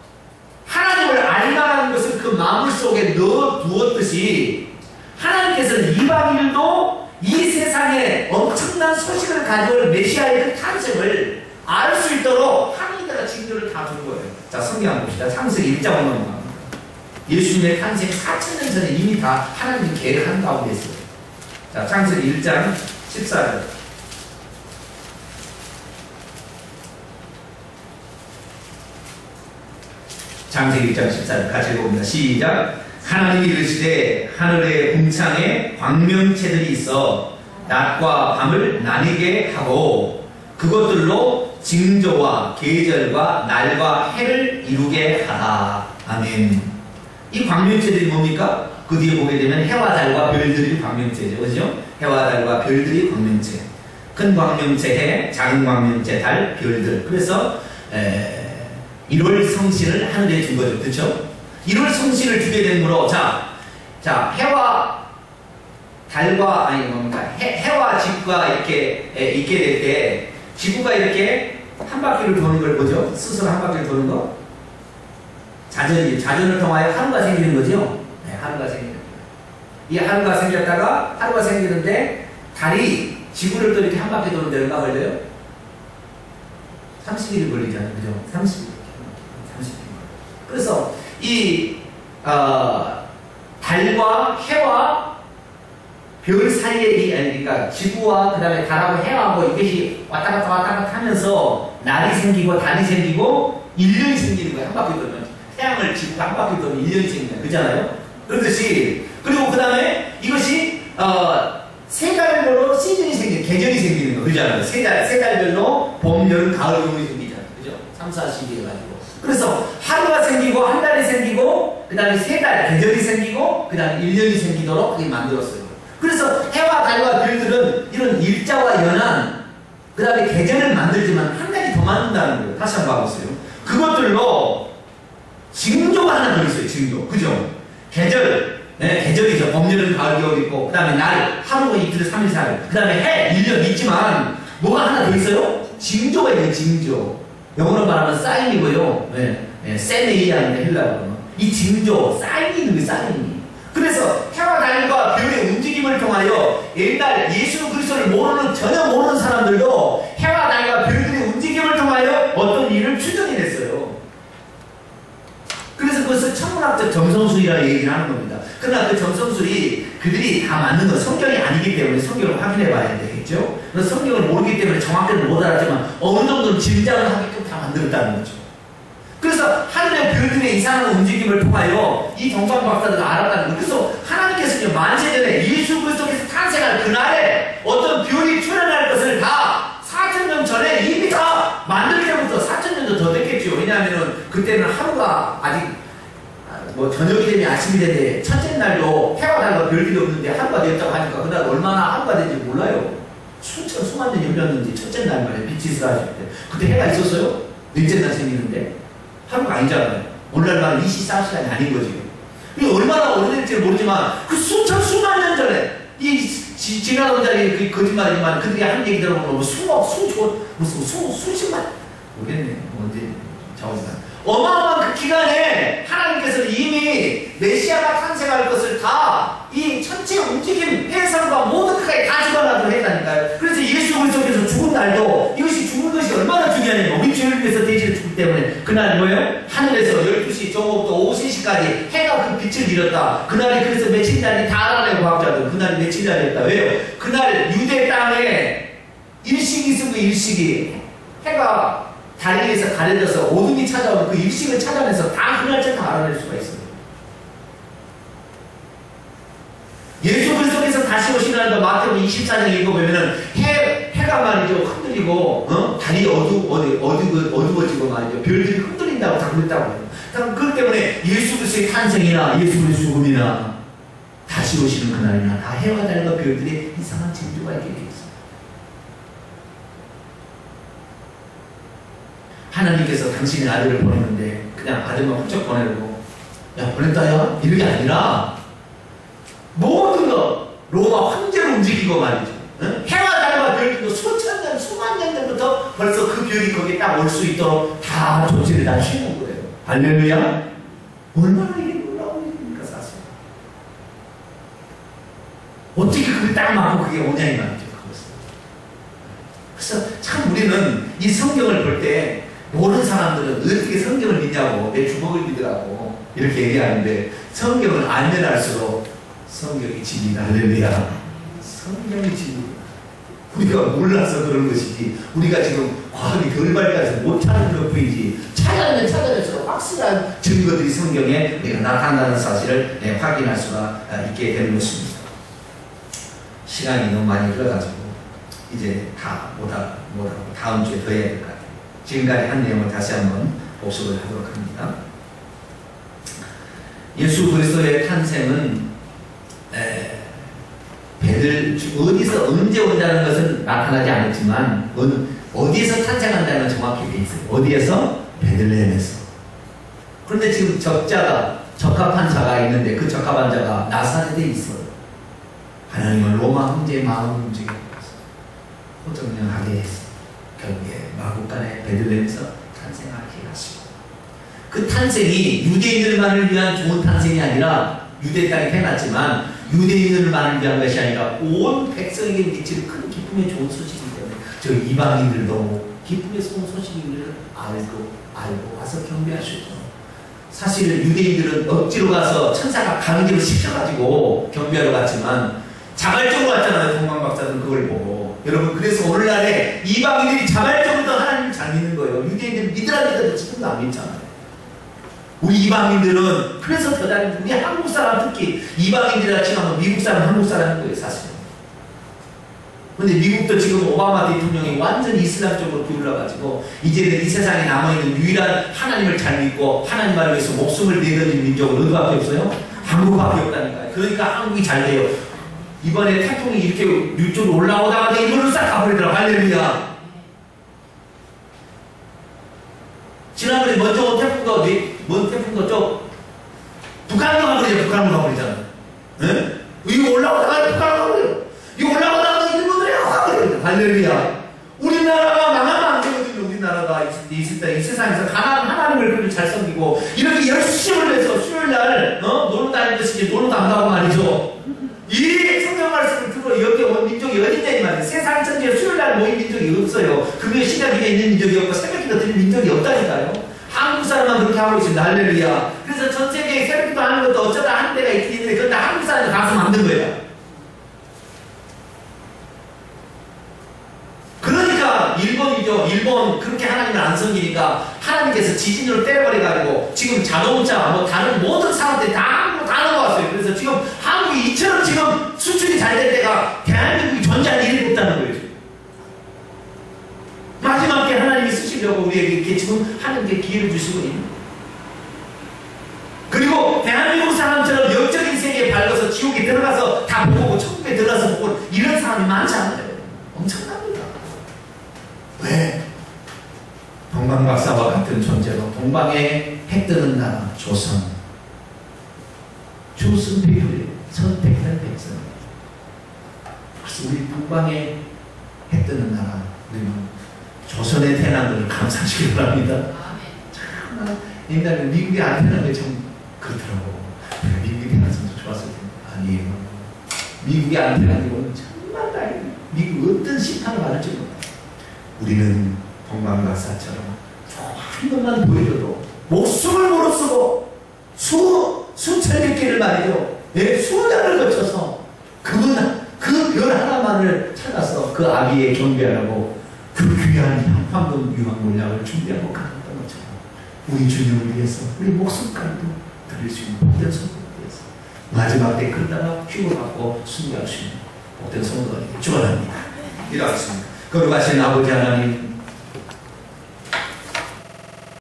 하나님을 알만한 것을 그 만물 속에 넣어 두었듯이 하나님께서는 이방인들도 이 세상에 엄청난 소식을 가져올 메시아의 그 탄생을 알 수 있도록 하나님께서 징조를 다 준 거예요. 자, 성경 한번 봅시다. 창세기 1장 넘어갑니다. 예수님의 탄생 4,000년 전에 이미 다 하나님 계획한 가운데 있어요. 자, 창세기 1장 14절. 창세기 1장 14절 같이 읽어봅니다. 시작. 하나님이 이르시되 하늘의 궁창에 광명체들이 있어 낮과 밤을 나뉘게 하고 그것들로 징조와 계절과 날과 해를 이루게 하라. 아멘. 이 광명체들이 뭡니까? 그 뒤에 보게 되면 해와 달과 별들이 광명체죠. 그죠? 해와 달과 별들이 광명체. 큰 광명체 해, 작은 광명체 달, 별들. 그래서 1월 성신을 하늘에 준 거죠. 그렇죠? 1월 성신을 주게 되므로 자 해와 달과 해와 지구가 이렇게 있게 될 때 지구가 이렇게 한 바퀴를 도는 걸 보죠. 스스로 한 바퀴를 도는 거. 자전을 통하여 하루가 생기는 거죠. 네, 하루가 생기는 거예요. 이 하루가 생겼다가 하루가 생기는데 달이 지구를 또 이렇게 한 바퀴 도는데 얼마 걸려요? 30일 걸리잖아요. 그죠? 30일. 그래서 이 달과 해와 별 사이에 그러니까 지구와 그 다음에 달하고 해하고 이것이 왔다 갔다 하면서 날이 생기고 달이 생기고 1년이 생기는 거예요. 한 바퀴 돌면 태양을 지구가 한 바퀴 돌면 1년이 생기는 거예요. 그렇잖아요? 그렇듯이 그리고 그 다음에 이것이 세 달별로 시즌이 생기는 계절이 생기는 거 그렇잖아요. 세 달별로 봄, 여름, 가을, 겨울이 생기잖아요. 그죠? 3, 4, 12 해가지고 그래서 하루가 생기고 한 달이 생기고 그 다음에 세 달 계절이 생기고 그 다음에 1년이 생기도록 그렇게 만들었어요. 그래서 해와 달과 별들은 이런 일자와 연한 그 다음에 계절을 만들지만 한 가지 더 만든다는 거예요. 다시 한번 봐보세요. 그것들로 징조가 하나 더 있어요. 징조. 그죠? 계절. 네, 계절이죠. 봄, 여름, 가을, 겨울 있고 그 다음에 날, 하루, 이틀, 3일, 4일 그 다음에 해, 1년 있지만 뭐가 하나 더 있어요? 징조가 있는 징조. 영어로 말하면 사인이고요. 세네이아인데 헬라어로. 이 징조, 사인이 있는 거예요. 사인이. 그래서 해와 달과 별의 움직임을 통하여 옛날 예수 그리스도 그리스도를 전혀 모르는 사람들도 해와 달과 별들의 움직임을 통하여 어떤 일을 추정해냈어요. 그래서 그것을 천문학적 점성술이라고 얘기를 하는 겁니다. 그러나 그 점성술이 그들이 다 맞는 건 성경이 아니기 때문에 성경을 확인해 봐야 되겠죠. 그래서 성경을 모르기 때문에 정확히는 못 알았지만 어느 정도는 짐작을 하게끔 다 만들었다는 거죠. 그래서 하늘의 별들의 이상한 움직임을 통하여 이 동방 박사들을 알았다는 거예요. 그래서 하나님께서는 만세전에 예수 그리스도께서 탄생할 그날에 어떤 별이 출현할 것을 다 4,000년 전에 이미 다 만들 때부터 4,000년도 더 됐겠죠. 왜냐하면 그때는 하루가 아직 뭐 저녁이 되면 아침이 되는데 첫째 날도 해와 달과 별들이 없는데 하루가 되었다고 하니까 그날 얼마나 하루가 된지 몰라요. 수만 년이 흘렀는지 첫째 날 말에 빛이 쏟아질 때 그때 해가 있었어요? 넷째 날 생기는데 하루가 아니잖아요. 오늘날 말은 24시간이 아닌 거지. 얼마나 오래될지 모르지만 그 수만 년 전에 이 지나가는 자리 그 거짓말이지만 그들이 하는 얘기 들어보면 무슨 수십만 모르겠네. 언제 자원시간 어마어마한 그 기간에 하나님께서는 이미 메시아가 탄생할 것을 다 이 천체 움직임, 해상과 모든 크게 다 집어넣어서 했다니까요. 그래서 예수 그리스도께서 죽은 날도 이것이 죽은 것이 얼마나 중요하냐면 우리 죄를 위해서 대신에 죽기 때문에 그날 뭐예요? 하늘에서 12시 정오부터 오후 3시까지 해가 그 빛을 잃었다. 그날이 그래서 며칠 날이 다 알아내고 과학자들 그날이 며칠 날이었다. 왜요? 그날 유대 땅에 일식이 있으면 일식이 해가 다리에서 가려져서 어둠이 찾아오는 그 일식을 찾아내서 다 그날째 다 알아낼 수가 있어요. 예수 그리스도께서 다시 오시는 마태복음 24장 읽어보면은 해가 말이죠 흔들리고 달이 어두워지고 말이죠 별들이 흔들린다고 다 그랬다고 해요. 그렇기 때문에 예수 그리스도의 탄생이나 예수 그리스도의 죽음이나 다시 오시는 그날이나 다 해와 달과 별들이 이상한 징조가 있게 되어 있어요. 하나님께서 당신의 아들을 보냈는데 그냥 아들만 훌쩍 보내고 야 보냈다야 이런 게 아니라 모든 것 로마 황제로 움직이고 말이죠. 응? 해와 달과 별들도 수천 년 수만 년 전부터 벌써 그 별이 거기에 딱 올 수 있도록 다 조치를 다 해놓은 거예요. 할렐루야. 얼마나 이게 놀라운 일입니까 사실. 어떻게 그게 딱 맞고 그게 오냐이 말이죠. 그래서 참 우리는 이 성경을 볼 때 모르는 사람들은 어떻게 성경을 믿냐고 내 주먹을 믿으라고 이렇게 얘기하는데 성경을 알면 알수록 성경이 진리다. 할렐루야. 성경이 진리다. 우리가 몰라서 그런 것이지 우리가 지금 과학이 덜 발달해서 못 찾는 것 뿐이지 찾아내면 찾아낼수록 확실한 증거들이 성경에 우리가 나타난다는 사실을 확인할 수가 있게 되는 것입니다. 시간이 너무 많이 흘러가지고 이제 다 뭐라고 다음 주에 더 해야 될 것 같아요. 지금까지 한 내용을 다시 한번 복습을 하도록 합니다. 예수 그리스도의 탄생은 배들 어디서 언제 온다는 것은 나타나지 않았지만 어디에서 탄생한다는 건 정확히 돼 있어요. 어디에서? 베들레헴에서. 그런데 지금 적합한 자가 있는데 그 적합한 자가 나사렛에 있어요. 하나님은 로마 황제의 마음을 움직여 호정령하게 했어. 결국에 마국간의 베들레헴에서 탄생하게 하시고 그 탄생이 유대인들만을 위한 좋은 탄생이 아니라 유대 땅에 태어났지만 유대인들만을 위한 것이 아니라 온 백성에게 미칠 큰 기쁨의 좋은 소식이기 때문에 저 이방인들도 기쁨의 좋은 소식을 알고 와서 경배하셨죠. 사실 유대인들은 억지로 가서 천사가 강제로 시켜가지고 경배하러 갔지만 자발적으로 왔잖아요. 동방박사들은 그걸 보고. 여러분 그래서 오늘날에 이방인들이 자발적으로 하나님을 잘 믿는 거예요. 유대인들은 믿으라니까 지금도 안 믿잖아요. 우리 이방인들은 그래서 더 다른 우리 한국 사람 특히 이방인들이라 치면 미국 사람 한국 사람인 거예요 사실. 근데 미국도 지금 오바마 대통령이 완전히 이슬람적으로 기울어가지고 이제는 이 세상에 남아있는 유일한 하나님을 잘 믿고 하나님 말을 위해서 목숨을 내던진 민족은 어디밖에 없어요? 한국밖에 없다니까요. 그러니까 한국이 잘 돼요. 이번에 태풍이 이렇게 이쪽으로 올라오다가 일본으로 싹 가버리더라고. 할렐루야. 지난번에 먼저 온 태풍도 좀 북한으로 가버리죠. 북한으로 가버리잖아. 예? 이거 올라오다가 북한으로 가버려. 이거 올라오다가 일본으로 가버려. 할렐루야. 우리나라가 망하면 안 되거든요. 우리나라가 이 세상에서 하나님을 잘 섬기고 이렇게 열심을 해서 수요일날 놀러 다니듯이 놀러도 안 가고 말이죠. 이 성경 말씀을 들어 여기 온 민족이 어딨냐 이 말이에요. 기독교 하는 것도 어쩌다 한 때가 있긴 있는데 그건 다 한국 사람이 가서 만든 거예요. 그러니까 일본이죠. 일본 그렇게 하나님을 안 섬기니까 하나님께서 지진으로 때려버려가지고 지금 자동차 뭐 다른 모든 사람들이 다 넘어왔어요. 그래서 지금 한국이 이처럼 지금 수출이 잘 될 때가 대한민국이 존재할 일이 없다는 거예요. 지금. 마지막에 하나님이 쓰시려고 우리에게 이렇게 지금 하나님께 기회를 주시고 있는 거예요. 그리고 대한민국 사람처럼 영적인 세계에 밝아서 지옥에 들어가서 다 보고 천국에 들어가서 보고 이런 사람이 많지 않아요. 엄청납니다. 왜? 동방박사와 같은 존재로 동방에 해 뜨는 나라 조선, 조선people 선택된 백성. 그래서 우리 동방에 해 뜨는 나라 우리는 조선에 태어난 것을 감사하시기 바랍니다. 정말 옛날에 미국에 안 태어난 게 참 그렇더라고. 미국에 태어났으면 좋았을 텐데 아니에요. 미국에 안 태어난 이거는 정말 다행이에요. 미국 어떤 심판을 받을지 몰라요. 우리는 동방박사처럼 한 번만 보여줘도 목숨을 걸어쓰고 수천여 개를 말이죠. 수년을 거쳐서 그 별 하나만을 찾아서 그 아비의 경배하라고 그 귀한 황금 유황 몰약을 준비하고 갔던 것처럼 우리 주님을 위해서 우리 목숨까지도 드릴 수 있는 복된 성도를 위해서 마지막 때 끝나가 휴를 받고 순교할 수 있는 복된 성도가 되길 축원합니다. 기도하겠습니다. 거룩하신 아버지 하나님,